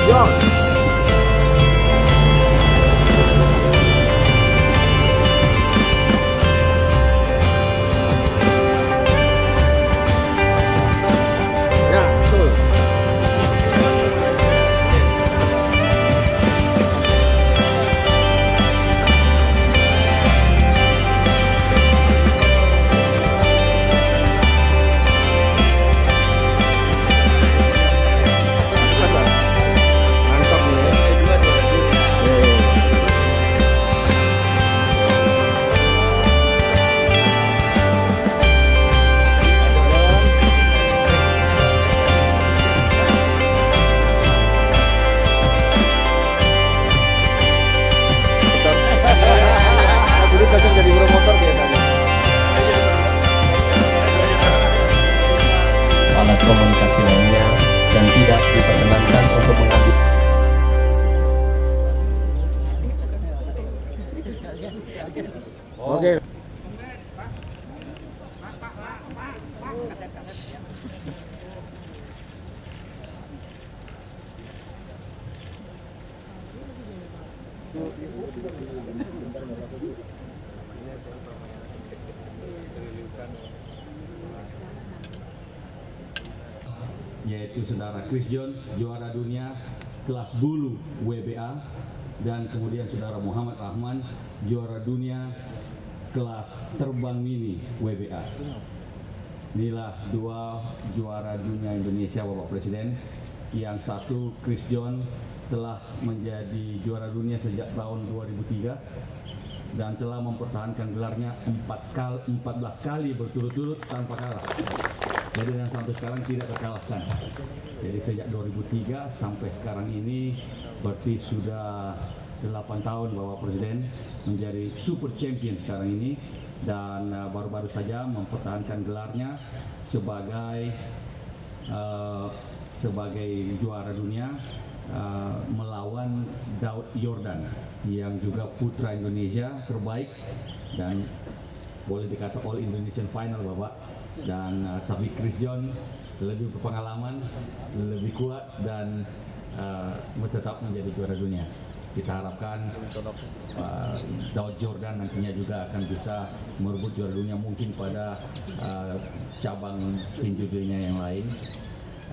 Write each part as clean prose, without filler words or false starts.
John. Ya, betul. Mantap nih. Jadi cocok jadi promotor dia tadi. Alat komunikasi lainnya dan tidak diperkenankan untuk mengambil. Oke. Yaitu saudara Chris John, juara dunia kelas bulu WBA, dan kemudian saudara Muhammad Rahman, juara dunia kelas terbang mini WBA. Inilah dua juara dunia Indonesia, Bapak Presiden. Yang satu, Chris John, telah menjadi juara dunia sejak tahun 2003 dan telah mempertahankan gelarnya 14 kali berturut-turut tanpa kalah. Jadi dan sampai sekarang tidak terkalahkan. Jadi sejak 2003 sampai sekarang ini berarti sudah 8 tahun Bapak Presiden menjadi super champion sekarang ini, dan baru-baru saja mempertahankan gelarnya sebagai juara dunia melawan Daud Yordan yang juga putra Indonesia terbaik dan boleh dikata all Indonesian final Bapak. Dan tapi Chris John lebih berpengalaman, lebih kuat, dan tetap menjadi juara dunia. Kita harapkan Daud Yordan nantinya juga akan bisa merebut juara dunia mungkin pada cabang tinju dunia yang lain.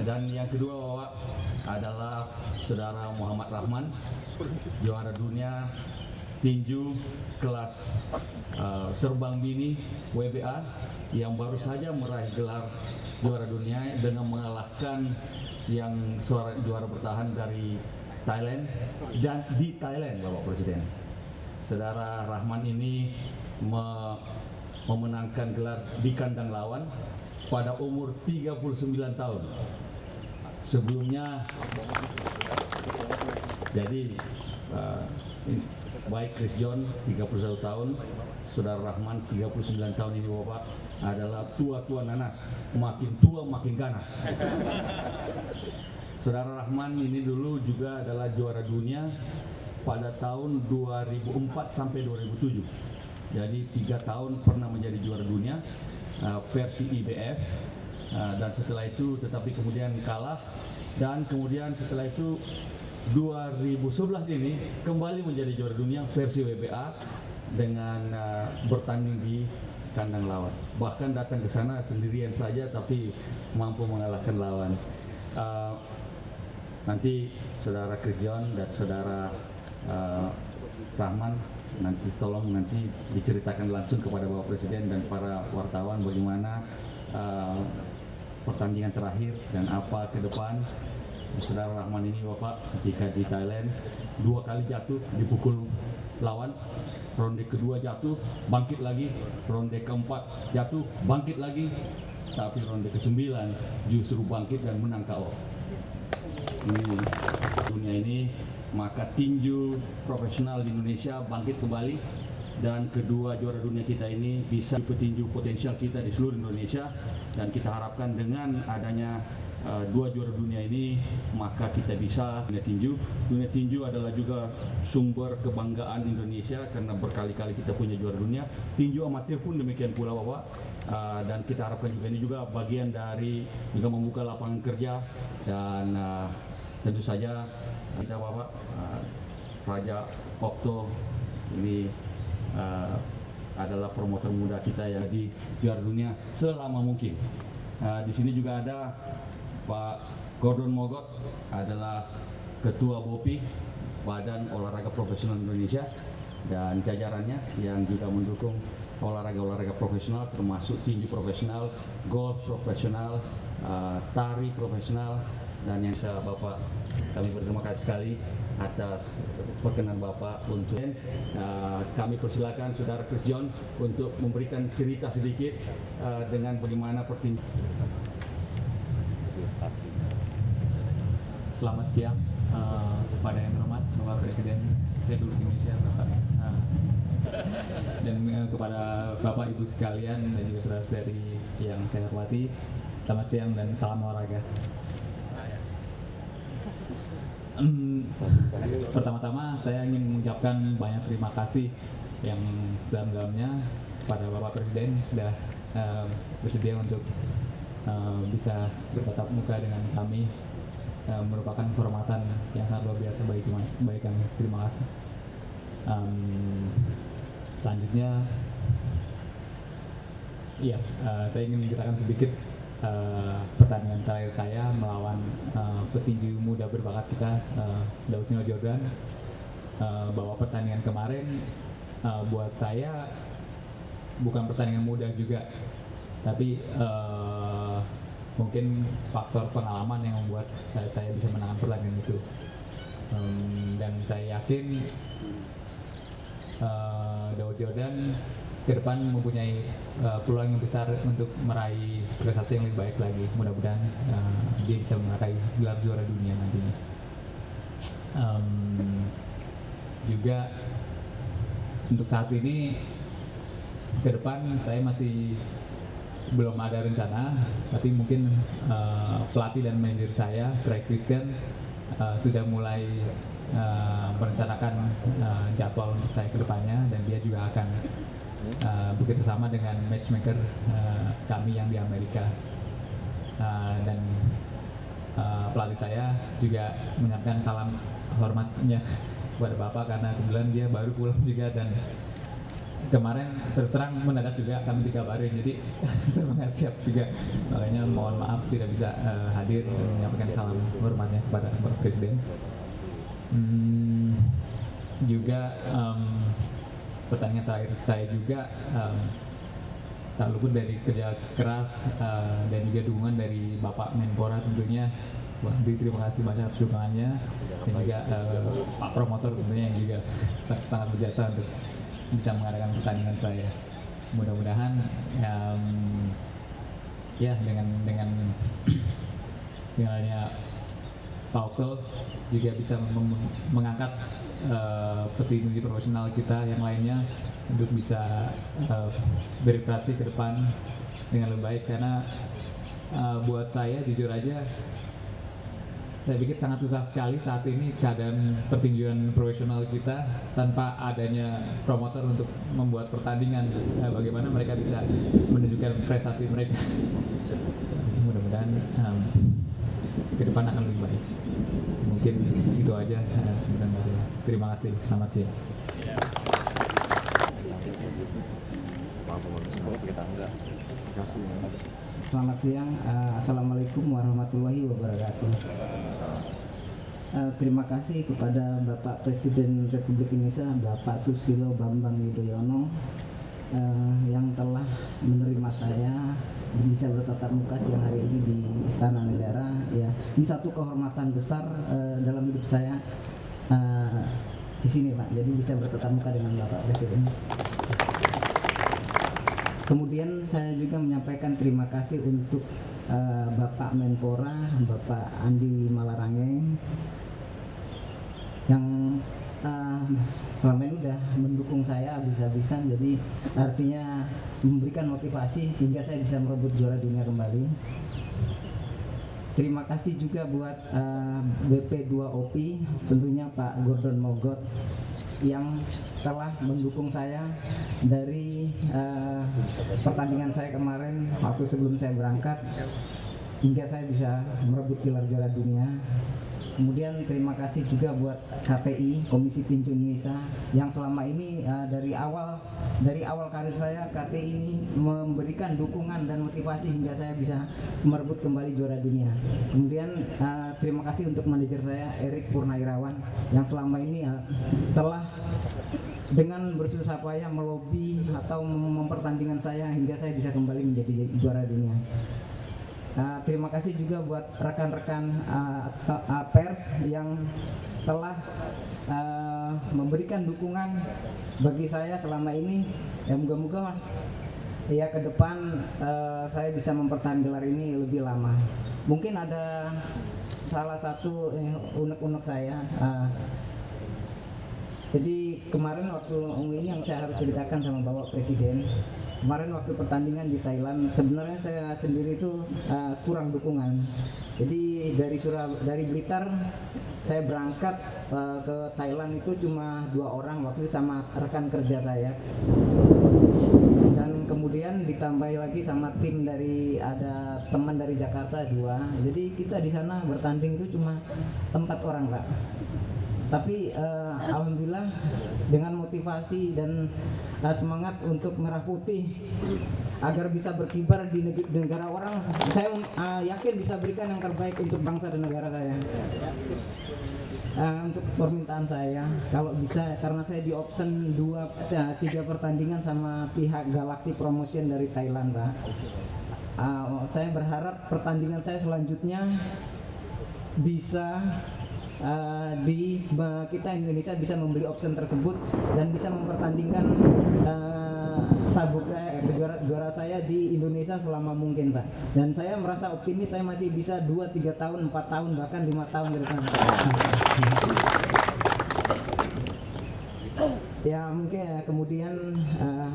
Dan yang kedua Bapak adalah saudara Muhammad Rahman, juara dunia tinju kelas terbang mini WBA yang baru saja meraih gelar juara dunia dengan mengalahkan yang juara bertahan dari Thailand dan di Thailand Bapak Presiden. Saudara Rahman ini memenangkan gelar di kandang lawan pada umur 39 tahun. Sebelumnya jadi baik Chris John 31 tahun, saudara Rahman 39 tahun ini Bapak adalah tua-tua nanas, makin tua makin ganas. Saudara Rahman ini dulu juga adalah juara dunia pada tahun 2004 sampai 2007. Jadi 3 tahun pernah menjadi juara dunia versi IBF, dan setelah itu tetapi kemudian kalah, dan kemudian setelah itu 2011 ini kembali menjadi juara dunia versi WBA dengan bertanding di kandang lawan. Bahkan datang ke sana sendirian saja tapi mampu mengalahkan lawan. Nanti saudara Chris John dan saudara Rahman nanti tolong nanti diceritakan langsung kepada Bapak Presiden dan para wartawan bagaimana pertandingan terakhir dan apa ke depan. Saudara Rahman ini Bapak ketika di Thailand 2 kali jatuh dipukul lawan, ronde kedua jatuh bangkit lagi, ronde keempat jatuh bangkit lagi, tapi ronde ke-9 justru bangkit dan menang KO. Ini dunia ini, maka tinju profesional di Indonesia bangkit kembali, dan kedua juara dunia kita ini bisa petinju potensial kita di seluruh Indonesia, dan kita harapkan dengan adanya 2 juara dunia ini maka kita bisa dunia tinju adalah juga sumber kebanggaan Indonesia karena berkali-kali kita punya juara dunia. Tinju amatir pun demikian pula Bapak, dan kita harapkan juga ini juga bagian dari juga membuka lapangan kerja dan tentu saja kita Bapak Raja Okto ini adalah promotor muda kita yang di juara dunia selama mungkin. Di sini juga ada Pak Gordon Mogot, adalah Ketua BOPI Badan Olahraga Profesional Indonesia, dan jajarannya yang juga mendukung olahraga profesional termasuk tinju profesional, golf profesional, tari profesional, dan yang saya Bapak, kami berterima kasih sekali atas perkenan Bapak untuk kami persilakan Saudara Chris John untuk memberikan cerita sedikit dengan bagaimana Selamat siang kepada yang terhormat Bapak Presiden Republik Indonesia, Bapak, dan kepada Bapak Ibu sekalian dan juga saudara-saudari yang saya hormati. Selamat siang dan salam olahraga. Pertama-tama saya ingin mengucapkan banyak terima kasih yang sedalam-dalamnya kepada Bapak Presiden sudah bersedia untuk bisa bertatap muka dengan kami. Merupakan kehormatan yang sangat luar biasa bagi kami. Terima kasih. Selanjutnya, saya ingin menceritakan sedikit pertandingan terakhir saya melawan petinju muda berbakat kita, Daud Chino Jordan. Bahwa pertandingan kemarin buat saya bukan pertandingan mudah juga, tapi mungkin faktor pengalaman yang membuat saya bisa menangkan pertandingan itu, dan saya yakin Daud Jordan ke depan mempunyai peluang yang besar untuk meraih prestasi yang lebih baik lagi. Mudah-mudahan dia bisa meraih gelar juara dunia nantinya. Juga untuk saat ini ke depan saya masih belum ada rencana, tapi mungkin pelatih dan manajer saya, Craig Christian, sudah mulai merencanakan jadwal untuk saya ke depannya, dan dia juga akan bekerja sama dengan matchmaker kami yang di Amerika, dan pelatih saya juga menyampaikan salam hormatnya kepada Bapak karena kebetulan dia baru pulang juga, dan kemarin terus terang mendadak juga kami dikabarin, jadi saya nggak siap juga, makanya mohon maaf tidak bisa hadir dan menyampaikan salam hormatnya kepada Bapak Presiden. Juga pertandingan terakhir saya juga tak luput dari kerja keras dan juga dukungan dari Bapak Menpora tentunya. Terima kasih banyak atas dukungannya, dan juga Pak Promotor tentunya yang juga sangat berjasa untuk bisa mengadakan pertandingan saya. Mudah-mudahan dengan adanya Pak Okto juga bisa mengangkat petinju profesional kita yang lainnya untuk bisa berprestasi ke depan dengan lebih baik, karena buat saya jujur aja saya pikir sangat susah sekali saat ini keadaan pertinjuan profesional kita tanpa adanya promotor untuk membuat pertandingan. Bagaimana mereka bisa menunjukkan prestasi mereka. Mudah-mudahan ke depan akan lebih baik. Mungkin itu aja sebenarnya. Terima kasih. Selamat siang. Selamat siang, Assalamualaikum warahmatullahi wabarakatuh. Terima kasih kepada Bapak Presiden Republik Indonesia, Bapak Susilo Bambang Yudhoyono, yang telah menerima saya bisa bertatap muka siang hari ini di Istana Negara. Ya, ini satu kehormatan besar dalam hidup saya di sini, Pak. Jadi bisa bertatap muka dengan Bapak Presiden. Kemudian saya juga menyampaikan terima kasih untuk Bapak Menpora, Bapak Andi Malarangeng, yang selama ini sudah mendukung saya habis-habisan, jadi artinya memberikan motivasi sehingga saya bisa merebut juara dunia kembali. Terima kasih juga buat BP2OPI, tentunya Pak Gordon Mogot yang telah mendukung saya dari pertandingan saya kemarin waktu sebelum saya berangkat hingga saya bisa merebut gelar juara dunia. Kemudian terima kasih juga buat KTI, Komisi Tinju Indonesia, yang selama ini dari awal karir saya KTI ini memberikan dukungan dan motivasi hingga saya bisa merebut kembali juara dunia. Kemudian terima kasih untuk manajer saya Erik Purnairawan yang selama ini telah dengan bersusah payah melobi atau mempertandingkan saya hingga saya bisa kembali menjadi juara dunia. Terima kasih juga buat rekan-rekan pers yang telah memberikan dukungan bagi saya selama ini. Ya moga-moga ya ke depan saya bisa mempertahankan gelar ini lebih lama. Mungkin ada salah satu unek-unek saya. Jadi kemarin waktu ini yang saya harus ceritakan sama Bapak Presiden. Kemarin waktu pertandingan di Thailand, sebenarnya saya sendiri itu kurang dukungan. Jadi dari Blitar saya berangkat ke Thailand itu cuma 2 orang waktu itu sama rekan kerja saya. Dan kemudian ditambah lagi sama tim ada teman dari Jakarta 2. Jadi kita di sana bertanding itu cuma 4 orang, Pak. Tapi alhamdulillah dengan motivasi dan semangat untuk Merah Putih agar bisa berkibar di negara orang, saya yakin bisa berikan yang terbaik untuk bangsa dan negara saya. Untuk permintaan saya, kalau bisa, karena saya di option 3 pertandingan sama pihak Galaxy Promotion dari Thailand, Pak. Saya berharap pertandingan saya selanjutnya bisa kita Indonesia bisa membeli option tersebut dan bisa mempertandingkan sabuk saya, juara saya di Indonesia selama mungkin, Pak. Dan saya merasa optimis saya masih bisa 2, 3 tahun, 4 tahun, bahkan 5 tahun ke depan. Ya mungkin kemudian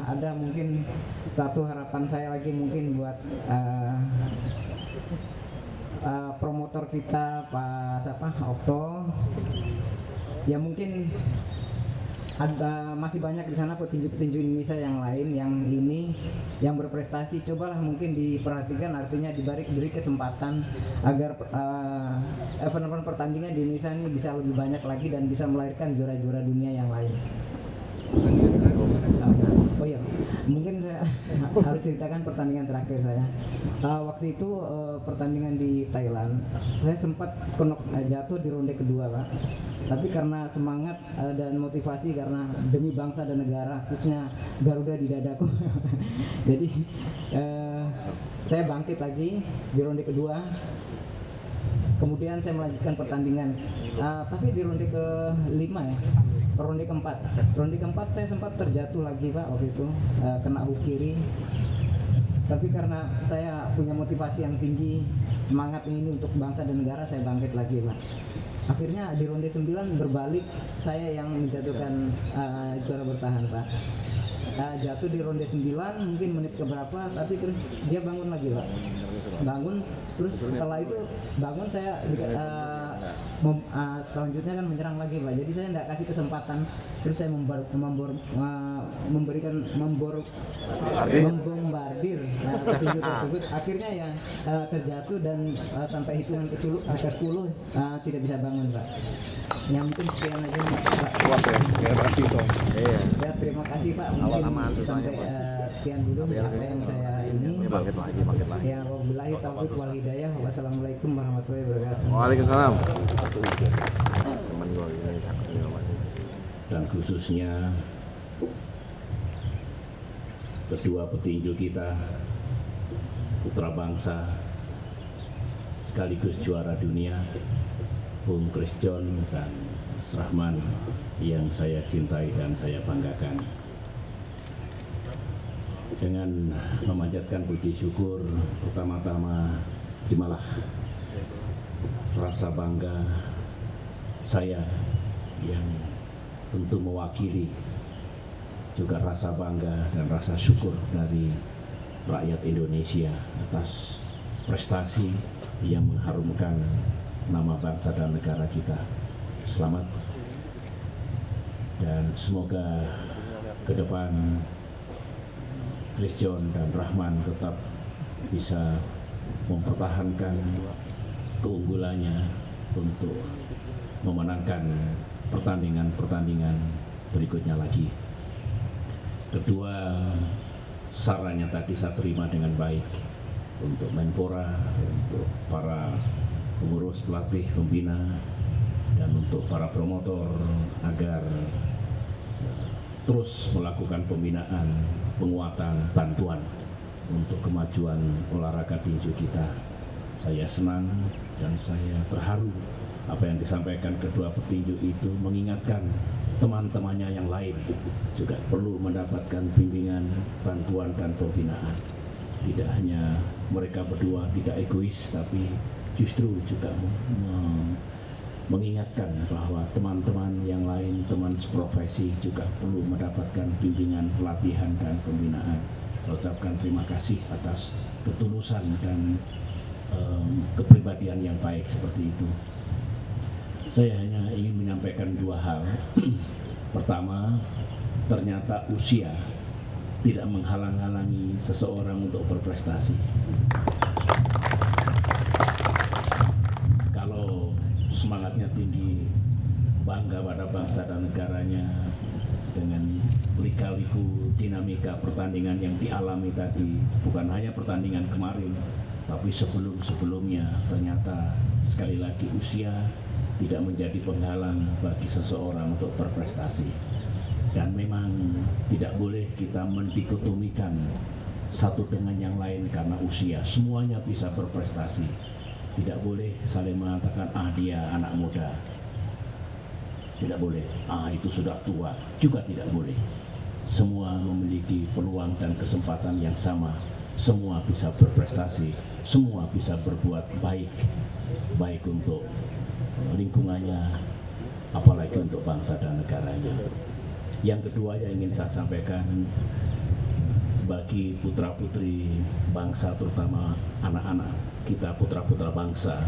ada mungkin satu harapan saya lagi mungkin buat promotor kita Pak Okto, ya mungkin ada masih banyak di sana petinju-petinju Indonesia yang lain yang berprestasi. Cobalah mungkin diperhatikan, artinya diberi kesempatan agar event-event pertandingan di Indonesia ini bisa lebih banyak lagi dan bisa melahirkan juara-juara dunia yang lain. Oh iya, mungkin saya harus ceritakan pertandingan terakhir saya. Waktu itu pertandingan di Thailand, saya sempat jatuh di ronde kedua, Pak. Tapi karena semangat dan motivasi, karena demi bangsa dan negara, khususnya Garuda di dadaku. Jadi saya bangkit lagi di ronde kedua. Kemudian saya melanjutkan pertandingan. Tapi di ronde ke-5 ya. Ronde keempat saya sempat terjatuh lagi, Pak, waktu itu kena hook kiri. Tapi karena saya punya motivasi yang tinggi, semangat ini untuk bangsa dan negara, saya bangkit lagi, Pak. Akhirnya di ronde 9 berbalik, saya yang menjatuhkan juara bertahan, Pak. Jatuh di ronde 9 mungkin menit keberapa, tapi terus dia bangun lagi, Pak. Bangun, terus setelah itu bangun saya selanjutnya kan menyerang lagi, Pak. Jadi saya tidak kasih kesempatan, terus saya membombardir petinju tersebut. Akhirnya ya terjatuh dan sampai hitungan ke-10 tidak bisa bangun, Pak. Ya mungkin sekian aja, Pak. Ya terima kasih, Pak. Mungkin sampai sekian dulu apa yang saya ini. Bangkit lagi. Ya wabillahi taufiq wal hidayah. Wassalamualaikum warahmatullahi wabarakatuh. Waalaikumsalam. Dan khususnya kedua petinju kita, putra bangsa sekaligus juara dunia, Bung Chris John dan Mas Rahman, yang saya cintai dan saya banggakan. Dengan memanjatkan puji syukur, pertama-tama terimalah rasa bangga saya yang tentu mewakili juga rasa bangga dan rasa syukur dari rakyat Indonesia atas prestasi yang mengharumkan nama bangsa dan negara kita. Selamat, dan semoga ke depan Chris John dan Rahman tetap bisa mempertahankan keunggulannya untuk memenangkan pertandingan-pertandingan berikutnya lagi. Kedua, sarannya tadi saya terima dengan baik untuk Menpora, untuk para pengurus, pelatih, pembina, dan untuk para promotor agar terus melakukan pembinaan, penguatan, bantuan untuk kemajuan olahraga tinju kita. Saya senang dan saya terharu apa yang disampaikan kedua petinju itu, mengingatkan teman-temannya yang lain juga perlu mendapatkan bimbingan, bantuan, dan pembinaan. Tidak hanya mereka berdua tidak egois, tapi justru juga mengingatkan bahwa teman-teman yang lain, teman seprofesi juga perlu mendapatkan bimbingan, pelatihan, dan pembinaan. Saya ucapkan terima kasih atas ketulusan dan kepribadian yang baik seperti itu. Saya hanya ingin menyampaikan dua hal. Pertama, ternyata usia tidak menghalang-halangi seseorang untuk berprestasi. Kalau semangatnya tinggi, bangga pada bangsa dan negaranya, dengan lika-liku dinamika pertandingan yang dialami tadi, bukan hanya pertandingan kemarin, tapi sebelum-sebelumnya, ternyata sekali lagi usia tidak menjadi penghalang bagi seseorang untuk berprestasi. Dan memang tidak boleh kita mendikotomikan satu dengan yang lain karena usia. Semuanya bisa berprestasi. Tidak boleh saling mengatakan, dia anak muda. Tidak boleh, itu sudah tua. Juga tidak boleh. Semua memiliki peluang dan kesempatan yang sama. Semua bisa berprestasi. Semua bisa berbuat baik. Baik untuk lingkungannya, apalagi untuk bangsa dan negaranya. Yang kedua yang ingin saya sampaikan, bagi putra-putri bangsa, terutama anak-anak kita, putra-putra bangsa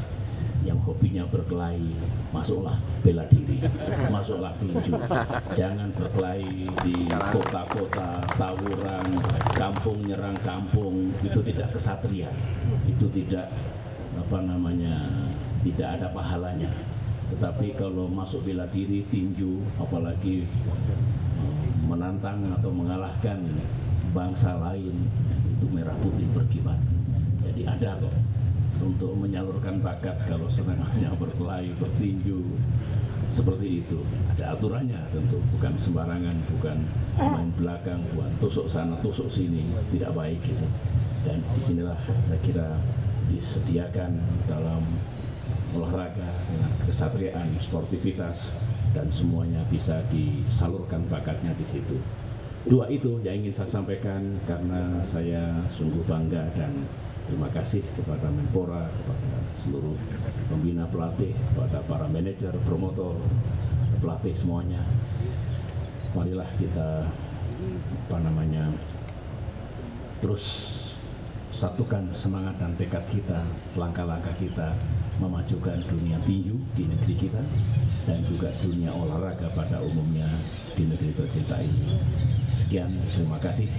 yang hobinya berkelahi, masuklah bela diri, masuklah tinju. Jangan berkelahi di kota-kota, tawuran, kampung nyerang kampung, itu tidak kesatria, itu tidak tidak ada pahalanya. Tetapi kalau masuk bela diri, tinju, apalagi menantang atau mengalahkan bangsa lain, itu merah putih berkibar. Jadi ada kok untuk menyalurkan bakat kalau senangnya berkelahi, bertinju, seperti itu. Ada aturannya tentu, bukan sembarangan, bukan main belakang, bukan tusuk sana, tusuk sini, tidak baik gitu. Dan disinilah saya kira disediakan dalam olahraga dengan kesatriaan, sportivitas, dan semuanya bisa disalurkan bakatnya di situ. Dua itu yang ingin saya sampaikan karena saya sungguh bangga dan terima kasih kepada Menpora, kepada seluruh pembina pelatih, kepada para manajer, promotor, pelatih semuanya. Marilah kita terus satukan semangat dan tekad kita, langkah-langkah kita memajukan dunia tinju di negeri kita dan juga dunia olahraga pada umumnya di negeri tercinta ini. Sekian, terima kasih,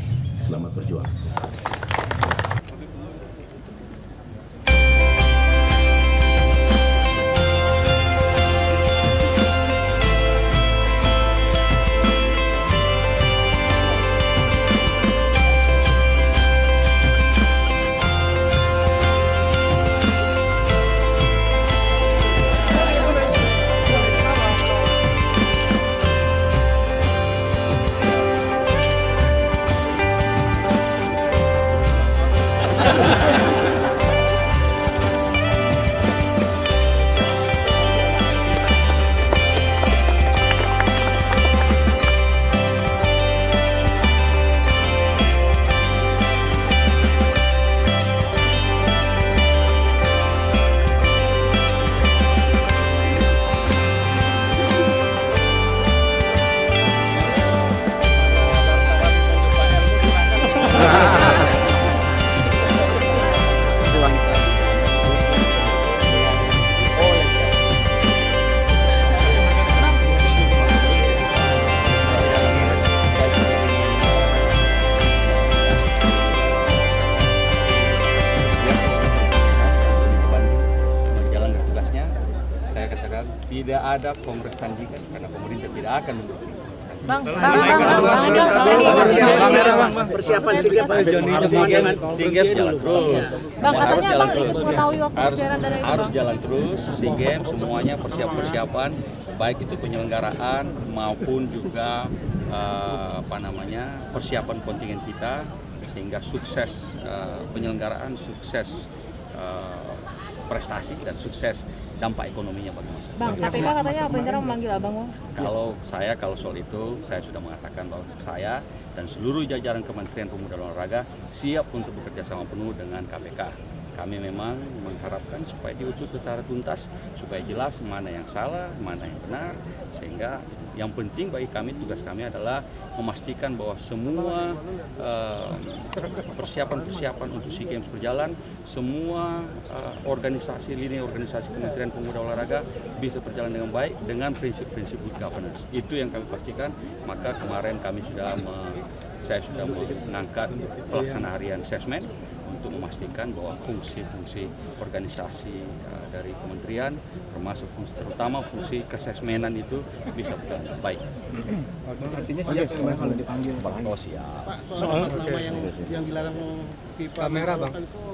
selamat berjuang. ada Kongres Tandingan karena pemerintah tidak akan mendukung. Bang, Persiapan SEA Games jalan terus. Bang, katanya Harus Bang jalan ikut terus. mengetahui waktu harus perjalanan dari itu, harus Bang. jalan terus SEA Games semuanya persiapan baik itu penyelenggaraan maupun juga persiapan kontingen kita sehingga sukses penyelenggaraan, sukses prestasi dan sukses dampak ekonominya bagi masyarakat. Bang, KPK katanya berencana memanggil Abang, Bang. Kalau soal itu saya sudah mengatakan bahwa saya dan seluruh jajaran Kementerian Pemuda dan Olahraga siap untuk bekerja sama penuh dengan KPK. Kami memang mengharapkan supaya diusut secara tuntas, supaya jelas mana yang salah, mana yang benar, sehingga yang penting bagi kami, tugas kami adalah memastikan bahwa semua persiapan untuk SEA Games berjalan, semua lini organisasi Kementerian Pemuda Olahraga bisa berjalan dengan baik dengan prinsip-prinsip good governance. Itu yang kami pastikan. Maka kemarin saya sudah mengangkat pelaksana harian sesmen untuk memastikan bahwa fungsi-fungsi organisasi dari kementerian, terutama fungsi kesesmenan itu bisa berjalan baik. Artinya siap kalau dipanggil. Oh siap. Pak, soal nama yang dilarang FIFA kamera Bang.